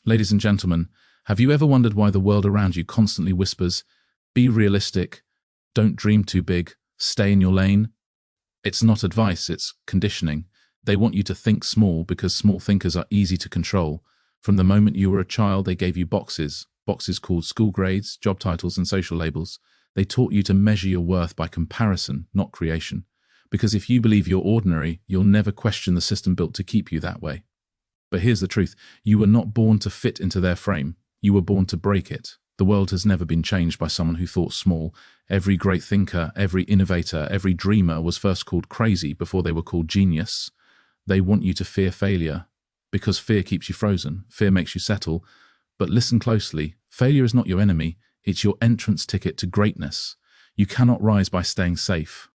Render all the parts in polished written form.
Ladies and gentlemen, have you ever wondered why the world around you constantly whispers, "Be realistic, don't dream too big, stay in your lane"? It's not advice, it's conditioning. They want you to think small because small thinkers are easy to control. From the moment you were a child, they gave you boxes called school grades, job titles, and social labels. They taught you to measure your worth by comparison, not creation. Because if you believe you're ordinary, you'll never question the system built to keep you that way. But here's the truth. You were not born to fit into their frame. You were born to break it. The world has never been changed by someone who thought small. Every great thinker, every innovator, every dreamer was first called crazy before they were called genius. They want you to fear failure because fear keeps you frozen. Fear makes you settle. But listen closely. Failure is not your enemy. It's your entrance ticket to greatness. You cannot rise by staying safe.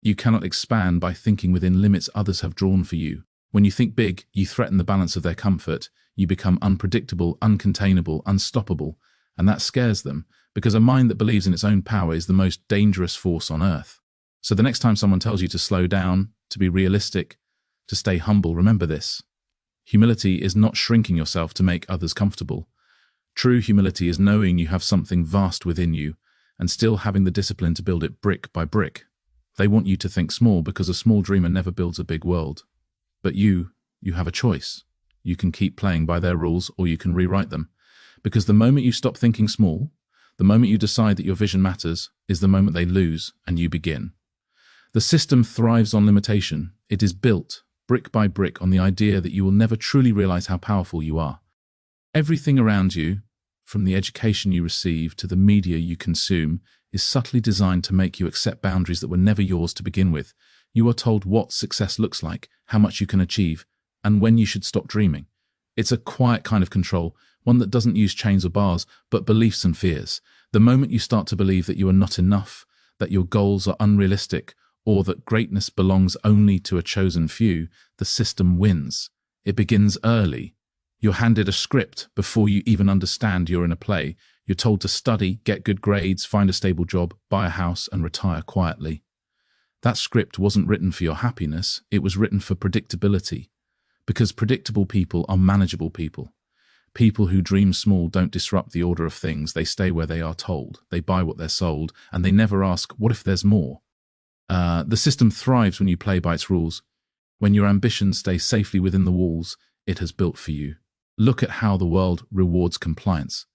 You cannot expand by thinking within limits others have drawn for you. When you think big, you threaten the balance of their comfort. You become unpredictable, uncontainable, unstoppable. And that scares them, because a mind that believes in its own power is the most dangerous force on earth. So the next time someone tells you to slow down, to be realistic, to stay humble, remember this. Humility is not shrinking yourself to make others comfortable. True humility is knowing you have something vast within you and still having the discipline to build it brick by brick. They want you to think small because a small dreamer never builds a big world. But you have a choice. You can keep playing by their rules or you can rewrite them. Because the moment you stop thinking small, the moment you decide that your vision matters, is the moment they lose and you begin. The system thrives on limitation. It is built, brick by brick, on the idea that you will never truly realize how powerful you are. Everything around you, from the education you receive to the media you consume, is subtly designed to make you accept boundaries that were never yours to begin with. You are told what success looks like, how much you can achieve, and when you should stop dreaming. It's a quiet kind of control, one that doesn't use chains or bars, but beliefs and fears. The moment you start to believe that you are not enough, that your goals are unrealistic, or that greatness belongs only to a chosen few, the system wins. It begins early. You're handed a script before you even understand you're in a play. You're told to study, get good grades, find a stable job, buy a house, and retire quietly. That script wasn't written for your happiness, it was written for predictability. Because predictable people are manageable people. People who dream small don't disrupt the order of things, they stay where they are told, they buy what they're sold, and they never ask, what if there's more? The system thrives when you play by its rules. When your ambitions stay safely within the walls it has built for you. Look at how the world rewards compliance.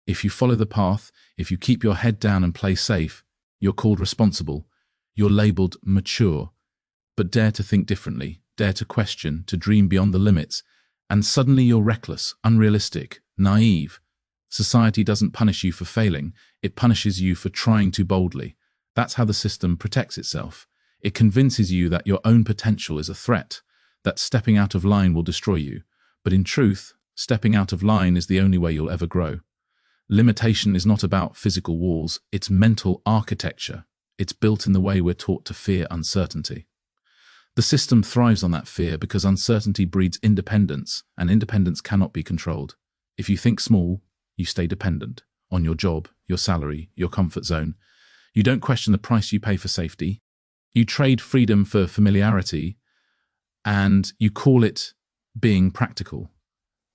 If you follow the path, if you keep your head down and play safe, you're called responsible. You're labeled mature. But dare to think differently, dare to question, to dream beyond the limits, and suddenly you're reckless, unrealistic, naive. Society doesn't punish you for failing, it punishes you for trying too boldly. That's how the system protects itself. It convinces you that your own potential is a threat, that stepping out of line will destroy you. But in truth, stepping out of line is the only way you'll ever grow. Limitation is not about physical walls, it's mental architecture. It's built in the way we're taught to fear uncertainty. The system thrives on that fear because uncertainty breeds independence, and independence cannot be controlled. If you think small, you stay dependent on your job, your salary, your comfort zone. You don't question the price you pay for safety. You trade freedom for familiarity, and you call it being practical.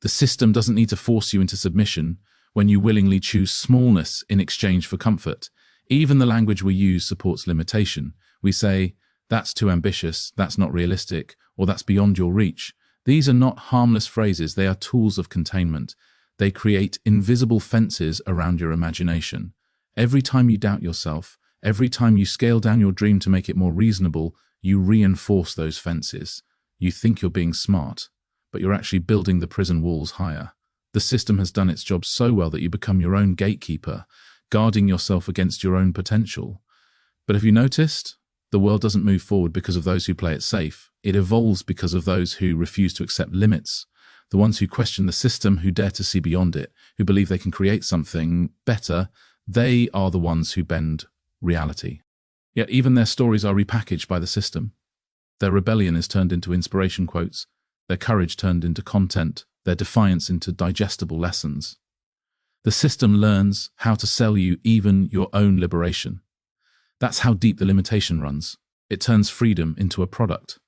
The system doesn't need to force you into submission when you willingly choose smallness in exchange for comfort. Even the language we use supports limitation. We say, that's too ambitious, that's not realistic, or that's beyond your reach. These are not harmless phrases, they are tools of containment. They create invisible fences around your imagination. Every time you doubt yourself, every time you scale down your dream to make it more reasonable, you reinforce those fences. You think you're being smart, but you're actually building the prison walls higher. The system has done its job so well that you become your own gatekeeper, guarding yourself against your own potential. But have you noticed? The world doesn't move forward because of those who play it safe. It evolves because of those who refuse to accept limits. The ones who question the system, who dare to see beyond it, who believe they can create something better, they are the ones who bend reality. Yet even their stories are repackaged by the system. Their rebellion is turned into inspiration quotes, their courage turned into content, their defiance into digestible lessons. The system learns how to sell you even your own liberation. That's how deep the limitation runs. It turns freedom into a product.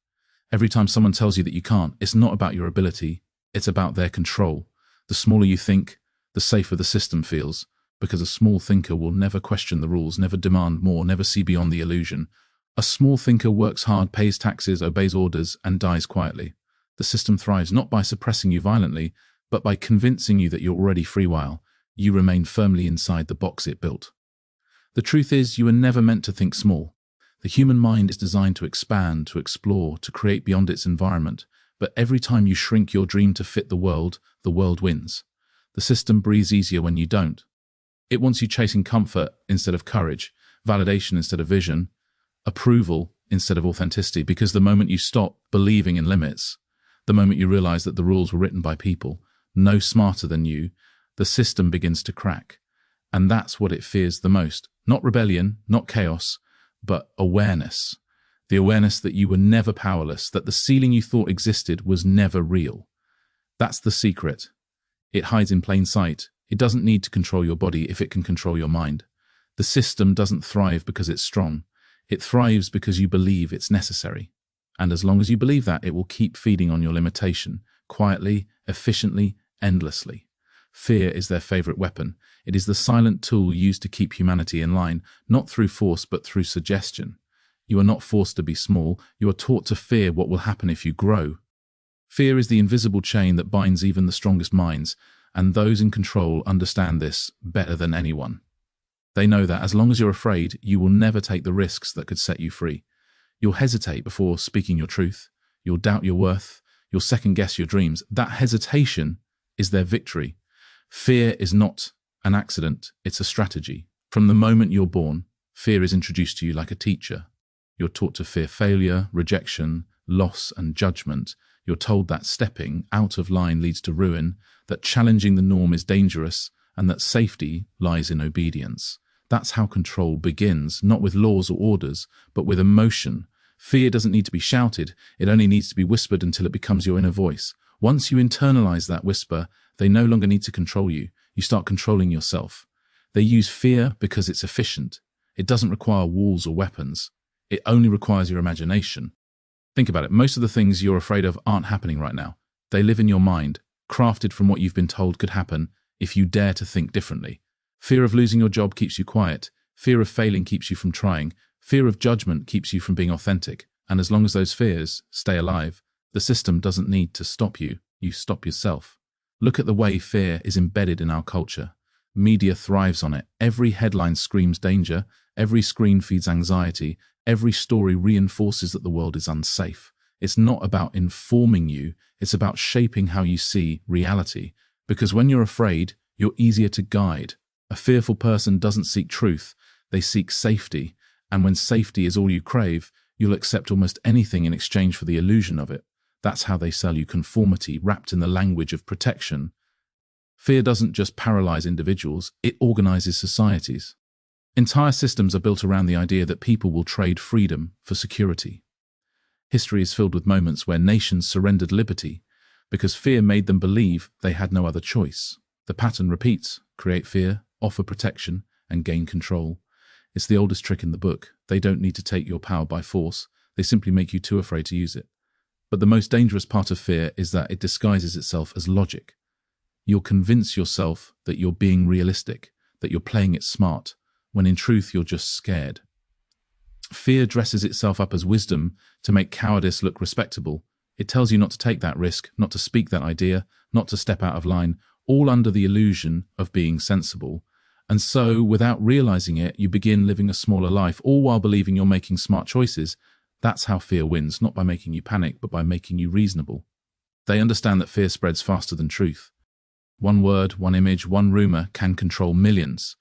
Every time someone tells you that you can't, it's not about your ability, it's about their control. The smaller you think, the safer the system feels, because a small thinker will never question the rules, never demand more, never see beyond the illusion. A small thinker works hard, pays taxes, obeys orders, and dies quietly. The system thrives not by suppressing you violently, but by convincing you that you're already free while you remain firmly inside the box it built. The truth is, you were never meant to think small. The human mind is designed to expand, to explore, to create beyond its environment. But every time you shrink your dream to fit the world wins. The system breathes easier when you don't. It wants you chasing comfort instead of courage, validation instead of vision, approval instead of authenticity, because the moment you stop believing in limits, the moment you realize that the rules were written by people no smarter than you, the system begins to crack. And that's what it fears the most. Not rebellion, not chaos, but awareness. The awareness that you were never powerless, that the ceiling you thought existed was never real. That's the secret. It hides in plain sight. It doesn't need to control your body if it can control your mind. The system doesn't thrive because it's strong. It thrives because you believe it's necessary. And as long as you believe that, it will keep feeding on your limitation, quietly, efficiently, endlessly. Fear is their favorite weapon. It is the silent tool used to keep humanity in line, not through force but through suggestion. You are not forced to be small. You are taught to fear what will happen if you grow. Fear is the invisible chain that binds even the strongest minds, and those in control understand this better than anyone. They know that as long as you're afraid, you will never take the risks that could set you free. You'll hesitate before speaking your truth. You'll doubt your worth. You'll second-guess your dreams. That hesitation is their victory. Fear is not an accident. It's a strategy. From the moment you're born, fear is introduced to you like a teacher. You're taught to fear failure, rejection, loss, and judgment. You're told that stepping out of line leads to ruin, that challenging the norm is dangerous, and that safety lies in obedience. That's how control begins, not with laws or orders, but with emotion. Fear doesn't need to be shouted. It only needs to be whispered until it becomes your inner voice. Once you internalize that whisper, they no longer need to control you. You start controlling yourself. They use fear because it's efficient. It doesn't require walls or weapons. It only requires your imagination. Think about it. Most of the things you're afraid of aren't happening right now. They live in your mind, crafted from what you've been told could happen if you dare to think differently. Fear of losing your job keeps you quiet. Fear of failing keeps you from trying. Fear of judgment keeps you from being authentic. And as long as those fears stay alive, the system doesn't need to stop you. You stop yourself. Look at the way fear is embedded in our culture. Media thrives on it. Every headline screams danger. Every screen feeds anxiety. Every story reinforces that the world is unsafe. It's not about informing you. It's about shaping how you see reality. Because when you're afraid, you're easier to guide. A fearful person doesn't seek truth. They seek safety. And when safety is all you crave, you'll accept almost anything in exchange for the illusion of it. That's how they sell you conformity wrapped in the language of protection. Fear doesn't just paralyze individuals, it organizes societies. Entire systems are built around the idea that people will trade freedom for security. History is filled with moments where nations surrendered liberty because fear made them believe they had no other choice. The pattern repeats: create fear, offer protection, and gain control. It's the oldest trick in the book. They don't need to take your power by force. They simply make you too afraid to use it. But the most dangerous part of fear is that it disguises itself as logic. You'll convince yourself that you're being realistic, that you're playing it smart, when in truth you're just scared. Fear dresses itself up as wisdom to make cowardice look respectable. It tells you not to take that risk, not to speak that idea, not to step out of line, all under the illusion of being sensible. And so, without realizing it, you begin living a smaller life, all while believing you're making smart choices. That's how fear wins, not by making you panic, but by making you reasonable. They understand that fear spreads faster than truth. One word, one image, one rumor can control millions.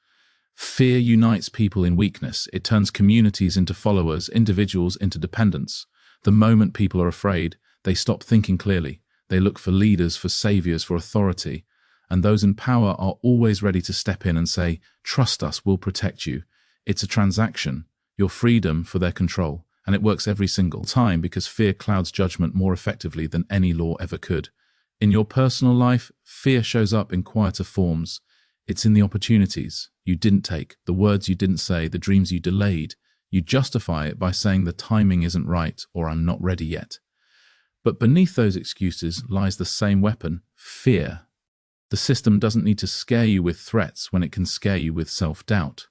Fear unites people in weakness. It turns communities into followers, individuals into dependents. The moment people are afraid, they stop thinking clearly. They look for leaders, for saviors, for authority. And those in power are always ready to step in and say, "Trust us, we'll protect you." It's a transaction, your freedom for their control. And it works every single time because fear clouds judgment more effectively than any law ever could. In your personal life, fear shows up in quieter forms. It's in the opportunities you didn't take, the words you didn't say, the dreams you delayed. You justify it by saying the timing isn't right or I'm not ready yet. But beneath those excuses lies the same weapon, fear. The system doesn't need to scare you with threats when it can scare you with self-doubt.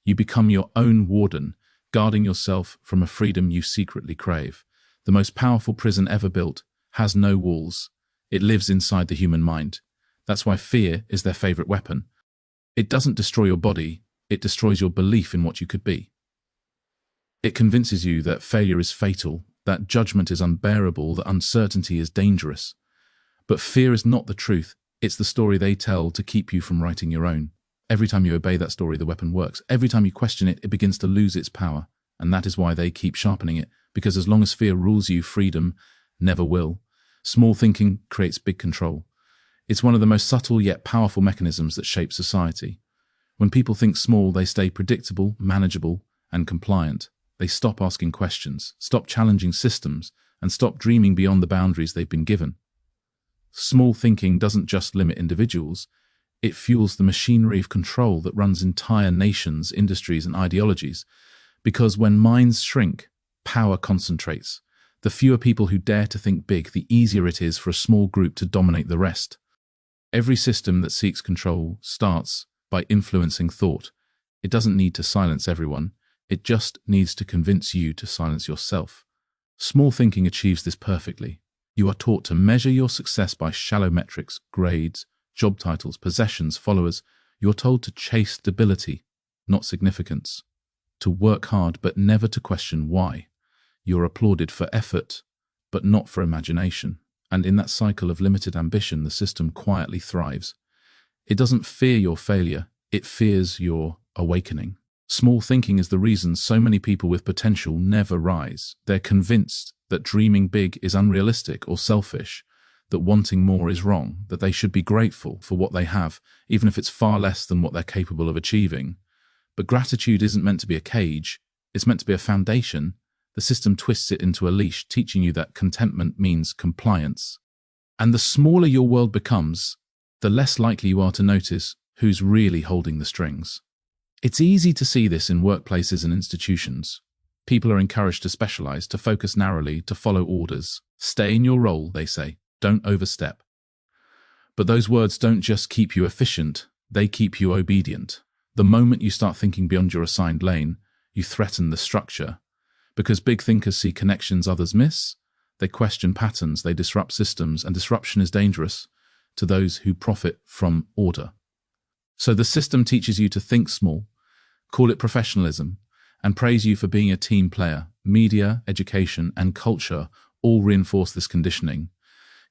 You become your own warden, guarding yourself from a freedom you secretly crave. The most powerful prison ever built has no walls. It lives inside the human mind. That's why fear is their favorite weapon. It doesn't destroy your body, it destroys your belief in what you could be. It convinces you that failure is fatal, that judgment is unbearable, that uncertainty is dangerous. But fear is not the truth. It's the story they tell to keep you from writing your own. Every time you obey that story, the weapon works. Every time you question it, it begins to lose its power. And that is why they keep sharpening it, because as long as fear rules you, freedom never will. Small thinking creates big control. It's one of the most subtle yet powerful mechanisms that shape society. When people think small, they stay predictable, manageable, and compliant. They stop asking questions, stop challenging systems, and stop dreaming beyond the boundaries they've been given. Small thinking doesn't just limit individuals, it fuels the machinery of control that runs entire nations, industries, and ideologies. Because when minds shrink, power concentrates. The fewer people who dare to think big, the easier it is for a small group to dominate the rest. Every system that seeks control starts by influencing thought. It doesn't need to silence everyone, it just needs to convince you to silence yourself. Small thinking achieves this perfectly. You are taught to measure your success by shallow metrics, grades, job titles, possessions, followers. You're told to chase stability, not significance. To work hard, but never to question why. You're applauded for effort, but not for imagination. And in that cycle of limited ambition, the system quietly thrives. It doesn't fear your failure, it fears your awakening. Small thinking is the reason so many people with potential never rise. They're convinced that dreaming big is unrealistic or selfish, that wanting more is wrong, that they should be grateful for what they have, even if it's far less than what they're capable of achieving. But gratitude isn't meant to be a cage, it's meant to be a foundation. The system twists it into a leash, teaching you that contentment means compliance. And the smaller your world becomes, the less likely you are to notice who's really holding the strings. It's easy to see this in workplaces and institutions. People are encouraged to specialize, to focus narrowly, to follow orders. Stay in your role, they say. Don't overstep. But those words don't just keep you efficient, they keep you obedient. The moment you start thinking beyond your assigned lane, you threaten the structure. Because big thinkers see connections others miss, they question patterns, they disrupt systems, and disruption is dangerous to those who profit from order. So the system teaches you to think small, call it professionalism, and praise you for being a team player. Media, education, and culture all reinforce this conditioning.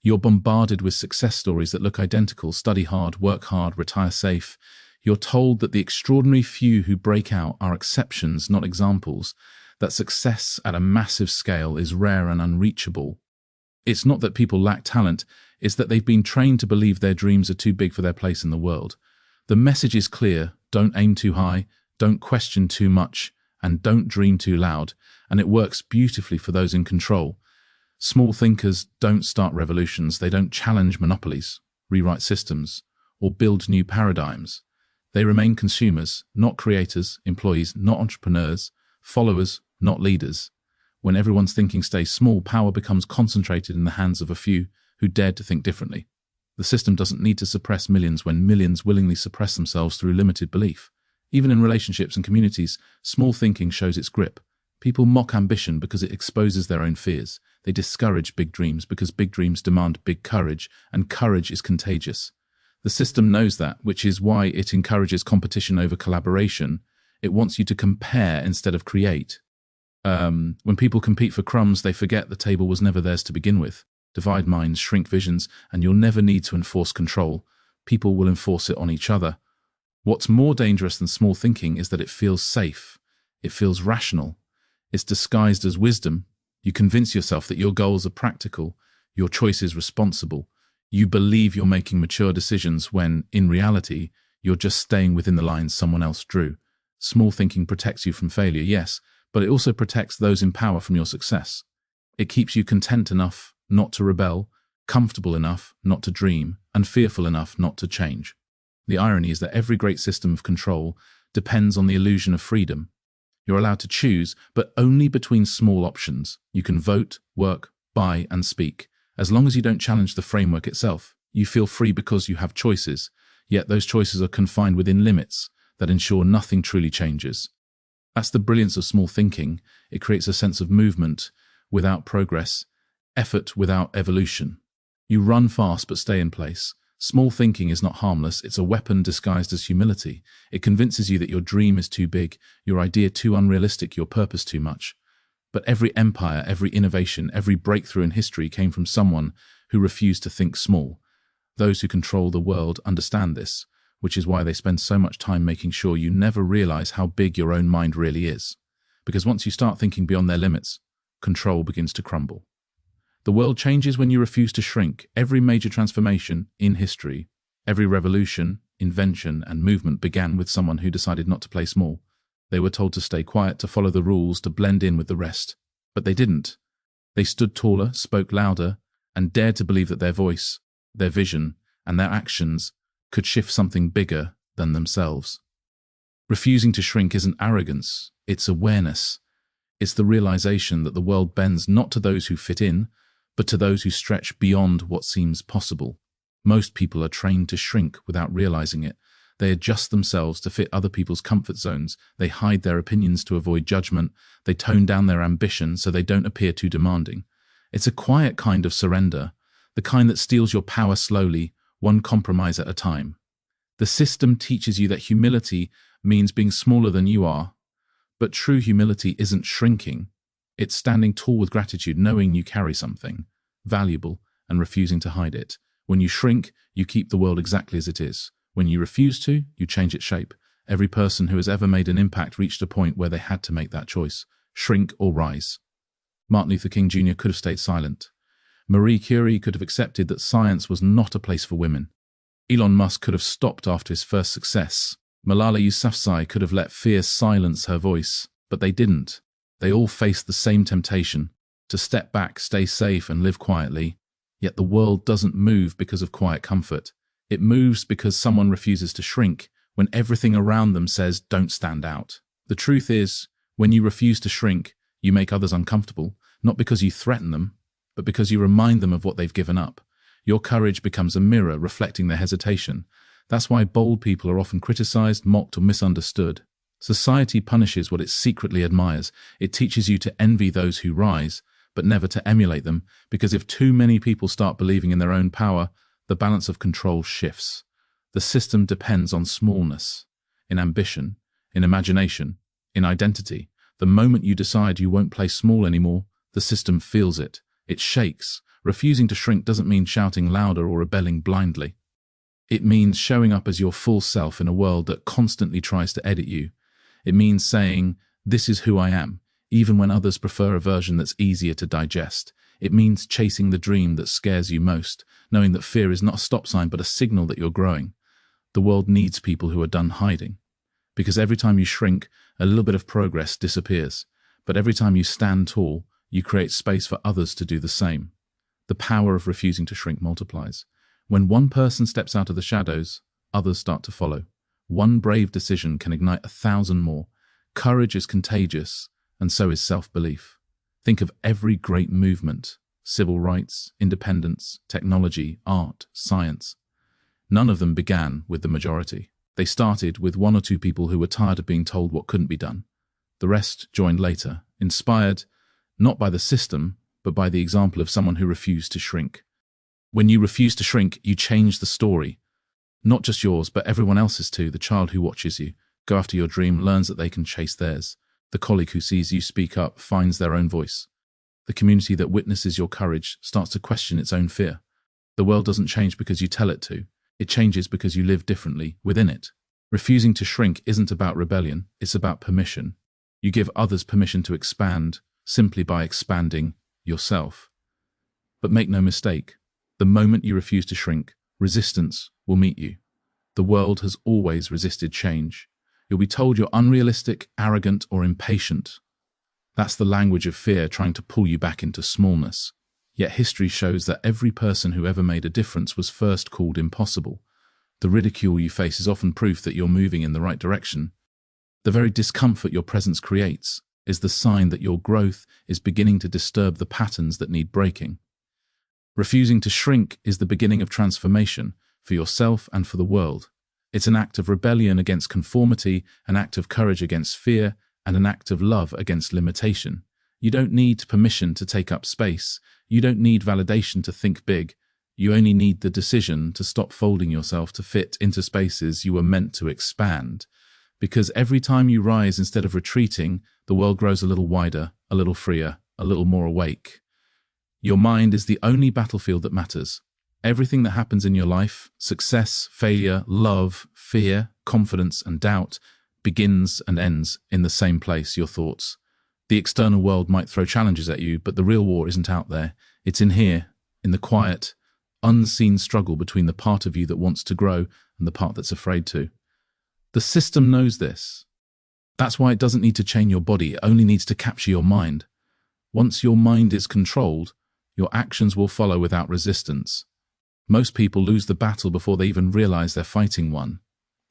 You're bombarded with success stories that look identical: study hard, work hard, retire safe. You're told that the extraordinary few who break out are exceptions, not examples, that success at a massive scale is rare and unreachable. It's not that people lack talent, it's that they've been trained to believe their dreams are too big for their place in the world. The message is clear: don't aim too high, don't question too much, and don't dream too loud, and it works beautifully for those in control. Small thinkers don't start revolutions, they don't challenge monopolies, rewrite systems, or build new paradigms. They remain consumers, not creators, employees, not entrepreneurs, followers, not leaders. When everyone's thinking stays small, power becomes concentrated in the hands of a few who dared to think differently. The system doesn't need to suppress millions when millions willingly suppress themselves through limited belief. Even in relationships and communities, small thinking shows its grip. People mock ambition because it exposes their own fears. They discourage big dreams because big dreams demand big courage, and courage is contagious. The system knows that, which is why it encourages competition over collaboration. It wants you to compare instead of create. When people compete for crumbs, they forget the table was never theirs to begin with. Divide minds, shrink visions, and you'll never need to enforce control. People will enforce it on each other. What's more dangerous than small thinking is that it feels safe. It feels rational. It's disguised as wisdom. You convince yourself that your goals are practical, your choices responsible. You believe you're making mature decisions when, in reality, you're just staying within the lines someone else drew. Small thinking protects you from failure, yes, but it also protects those in power from your success. It keeps you content enough not to rebel, comfortable enough not to dream, and fearful enough not to change. The irony is that every great system of control depends on the illusion of freedom. You're allowed to choose, but only between small options. You can vote, work, buy, and speak. As long as you don't challenge the framework itself, You feel free because you have choices, yet those choices are confined within limits that ensure nothing truly changes. That's the brilliance of small thinking. It creates a sense of movement without progress, effort without evolution. You run fast but stay in place. Small thinking is not harmless, it's a weapon disguised as humility. It convinces you that your dream is too big, your idea too unrealistic, your purpose too much. But every empire, every innovation, every breakthrough in history came from someone who refused to think small. Those who control the world understand this, which is why they spend so much time making sure you never realize how big your own mind really is. Because once you start thinking beyond their limits, control begins to crumble. The world changes when you refuse to shrink. Every major transformation in history, every revolution, invention, and movement began with someone who decided not to play small. They were told to stay quiet, to follow the rules, to blend in with the rest. But they didn't. They stood taller, spoke louder, and dared to believe that their voice, their vision, and their actions could shift something bigger than themselves. Refusing to shrink isn't arrogance, it's awareness. It's the realization that the world bends not to those who fit in, but to those who stretch beyond what seems possible. Most people are trained to shrink without realizing it. They adjust themselves to fit other people's comfort zones. They hide their opinions to avoid judgment. They tone down their ambition so they don't appear too demanding. It's a quiet kind of surrender, the kind that steals your power slowly, one compromise at a time. The system teaches you that humility means being smaller than you are, but true humility isn't shrinking. It's standing tall with gratitude, knowing you carry something valuable and refusing to hide it. When you shrink, you keep the world exactly as it is. When you refuse to, you change its shape. Every person who has ever made an impact reached a point where they had to make that choice: shrink or rise. Martin Luther King Jr. could have stayed silent. Marie Curie could have accepted that science was not a place for women. Elon Musk could have stopped after his first success. Malala Yousafzai could have let fear silence her voice, but they didn't. They all faced the same temptation: to step back, stay safe, and live quietly. Yet the world doesn't move because of quiet comfort. It moves because someone refuses to shrink when everything around them says, don't stand out. The truth is, when you refuse to shrink, you make others uncomfortable, not because you threaten them, but because you remind them of what they've given up. Your courage becomes a mirror reflecting their hesitation. That's why bold people are often criticized, mocked, or misunderstood. Society punishes what it secretly admires. It teaches you to envy those who rise, but never to emulate them, because if too many people start believing in their own power, the balance of control shifts. The system depends on smallness, in ambition, in imagination, in identity. The moment you decide you won't play small anymore, the system feels it. It shakes. Refusing to shrink doesn't mean shouting louder or rebelling blindly. It means showing up as your full self in a world that constantly tries to edit you. It means saying, this is who I am, even when others prefer a version that's easier to digest. It means chasing the dream that scares you most, knowing that fear is not a stop sign but a signal that you're growing. The world needs people who are done hiding. Because every time you shrink, a little bit of progress disappears. But every time you stand tall, you create space for others to do the same. The power of refusing to shrink multiplies. When one person steps out of the shadows, others start to follow. One brave decision can ignite 1,000 more. Courage is contagious, and so is self-belief. Think of every great movement: civil rights, independence, technology, art, science. None of them began with the majority. They started with one or two people who were tired of being told what couldn't be done. The rest joined later, inspired not by the system, but by the example of someone who refused to shrink. When you refuse to shrink, you change the story. Not just yours, but everyone else's too. The child who watches you go after your dream learns that they can chase theirs. The colleague who sees you speak up finds their own voice. The community that witnesses your courage starts to question its own fear. The world doesn't change because you tell it to. It changes because you live differently within it. Refusing to shrink isn't about rebellion, it's about permission. You give others permission to expand simply by expanding yourself. But make no mistake, the moment you refuse to shrink, resistance will meet you. The world has always resisted change. You'll be told you're unrealistic, arrogant, or impatient. That's the language of fear trying to pull you back into smallness. Yet history shows that every person who ever made a difference was first called impossible. The ridicule you face is often proof that you're moving in the right direction. The very discomfort your presence creates is the sign that your growth is beginning to disturb the patterns that need breaking. Refusing to shrink is the beginning of transformation for yourself and for the world. It's an act of rebellion against conformity, an act of courage against fear, and an act of love against limitation. You don't need permission to take up space. You don't need validation to think big. You only need the decision to stop folding yourself to fit into spaces you were meant to expand. Because every time you rise instead of retreating, the world grows a little wider, a little freer, a little more awake. Your mind is the only battlefield that matters. Everything that happens in your life, success, failure, love, fear, confidence, and doubt, begins and ends in the same place, your thoughts. The external world might throw challenges at you, but the real war isn't out there. It's in here, in the quiet, unseen struggle between the part of you that wants to grow and the part that's afraid to. The system knows this. That's why it doesn't need to chain your body, it only needs to capture your mind. Once your mind is controlled, your actions will follow without resistance. Most people lose the battle before they even realize they're fighting one.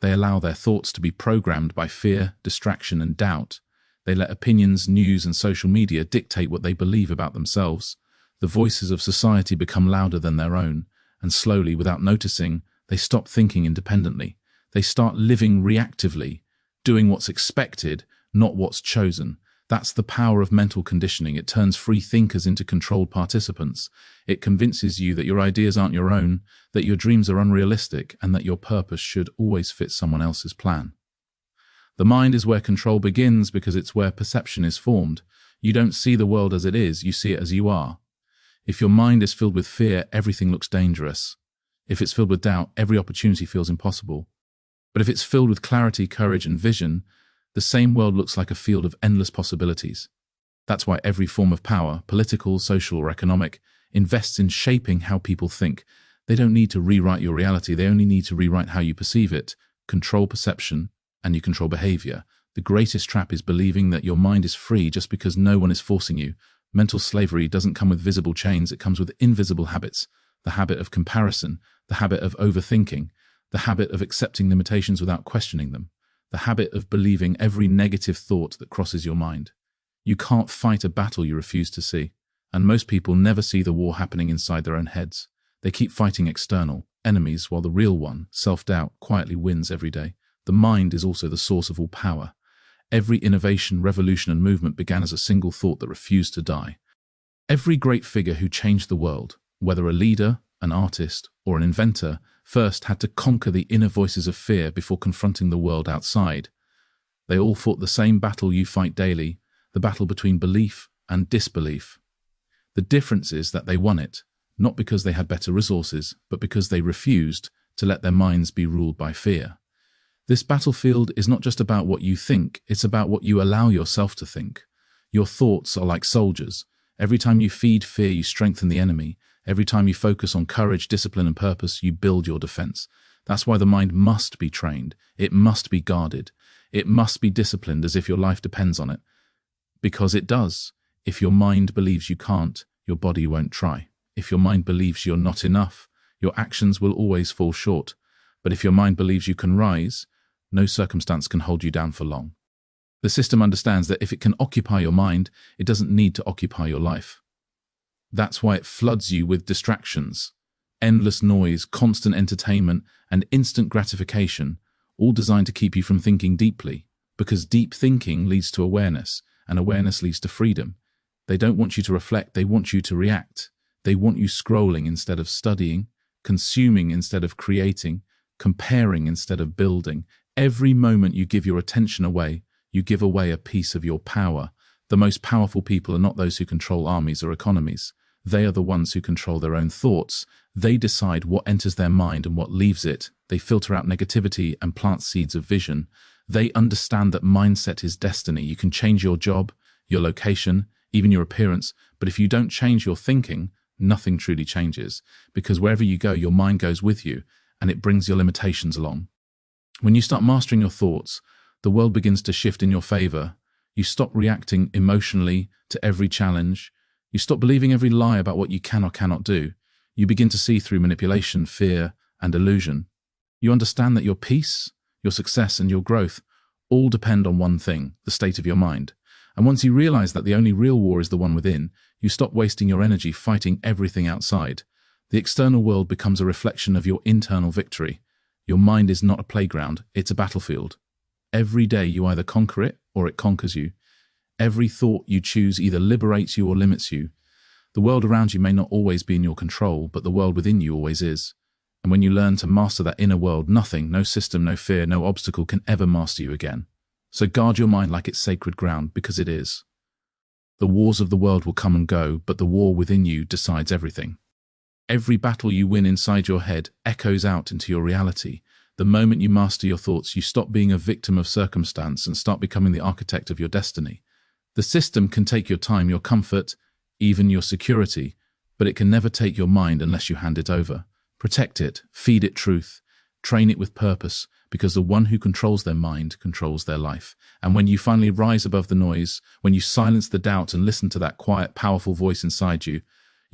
They allow their thoughts to be programmed by fear, distraction, and doubt. They let opinions, news, and social media dictate what they believe about themselves. The voices of society become louder than their own, and slowly, without noticing, they stop thinking independently. They start living reactively, doing what's expected, not what's chosen. That's the power of mental conditioning. It turns free thinkers into controlled participants. It convinces you that your ideas aren't your own, that your dreams are unrealistic, and that your purpose should always fit someone else's plan. The mind is where control begins because it's where perception is formed. You don't see the world as it is, you see it as you are. If your mind is filled with fear, everything looks dangerous. If it's filled with doubt, every opportunity feels impossible. But if it's filled with clarity, courage, and vision, the same world looks like a field of endless possibilities. That's why every form of power, political, social, or economic, invests in shaping how people think. They don't need to rewrite your reality, they only need to rewrite how you perceive it. Control perception, and you control behavior. The greatest trap is believing that your mind is free just because no one is forcing you. Mental slavery doesn't come with visible chains, it comes with invisible habits. The habit of comparison, the habit of overthinking, the habit of accepting limitations without questioning them, the habit of believing every negative thought that crosses your mind. You can't fight a battle you refuse to see. And most people never see the war happening inside their own heads. They keep fighting external enemies while the real one, self-doubt, quietly wins every day. The mind is also the source of all power. Every innovation, revolution, and movement began as a single thought that refused to die. Every great figure who changed the world, whether a leader, an artist, or an inventor, first had to conquer the inner voices of fear before confronting the world outside. They all fought the same battle you fight daily, the battle between belief and disbelief. The difference is that they won it, not because they had better resources, but because they refused to let their minds be ruled by fear. This battlefield is not just about what you think, it's about what you allow yourself to think. Your thoughts are like soldiers. Every time you feed fear, you strengthen the enemy. Every time you focus on courage, discipline, and purpose, you build your defense. That's why the mind must be trained. It must be guarded. It must be disciplined as if your life depends on it. Because it does. If your mind believes you can't, your body won't try. If your mind believes you're not enough, your actions will always fall short. But if your mind believes you can rise, no circumstance can hold you down for long. The system understands that if it can occupy your mind, it doesn't need to occupy your life. That's why it floods you with distractions, endless noise, constant entertainment, and instant gratification, all designed to keep you from thinking deeply. Because deep thinking leads to awareness, and awareness leads to freedom. They don't want you to reflect, they want you to react. They want you scrolling instead of studying, consuming instead of creating, comparing instead of building. Every moment you give your attention away, you give away a piece of your power. The most powerful people are not those who control armies or economies. They are the ones who control their own thoughts. They decide what enters their mind and what leaves it. They filter out negativity and plant seeds of vision. They understand that mindset is destiny. You can change your job, your location, even your appearance, but if you don't change your thinking, nothing truly changes. Because wherever you go, your mind goes with you, and it brings your limitations along. When you start mastering your thoughts, the world begins to shift in your favor. You stop reacting emotionally to every challenge. You stop believing every lie about what you can or cannot do. You begin to see through manipulation, fear, and illusion. You understand that your peace, your success, and your growth all depend on one thing, the state of your mind. And once you realize that the only real war is the one within, you stop wasting your energy fighting everything outside. The external world becomes a reflection of your internal victory. Your mind is not a playground, it's a battlefield. Every day you either conquer it or it conquers you. Every thought you choose either liberates you or limits you. The world around you may not always be in your control, but the world within you always is. And when you learn to master that inner world, nothing, no system, no fear, no obstacle can ever master you again. So guard your mind like it's sacred ground, because it is. The wars of the world will come and go, but the war within you decides everything. Every battle you win inside your head echoes out into your reality. The moment you master your thoughts, you stop being a victim of circumstance and start becoming the architect of your destiny. The system can take your time, your comfort, even your security, but it can never take your mind unless you hand it over. Protect it, feed it truth, train it with purpose, because the one who controls their mind controls their life. And when you finally rise above the noise, when you silence the doubt and listen to that quiet, powerful voice inside you,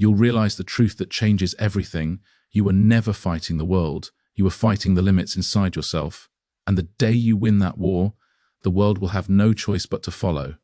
you'll realize the truth that changes everything. You were never fighting the world. You were fighting the limits inside yourself. And the day you win that war, the world will have no choice but to follow.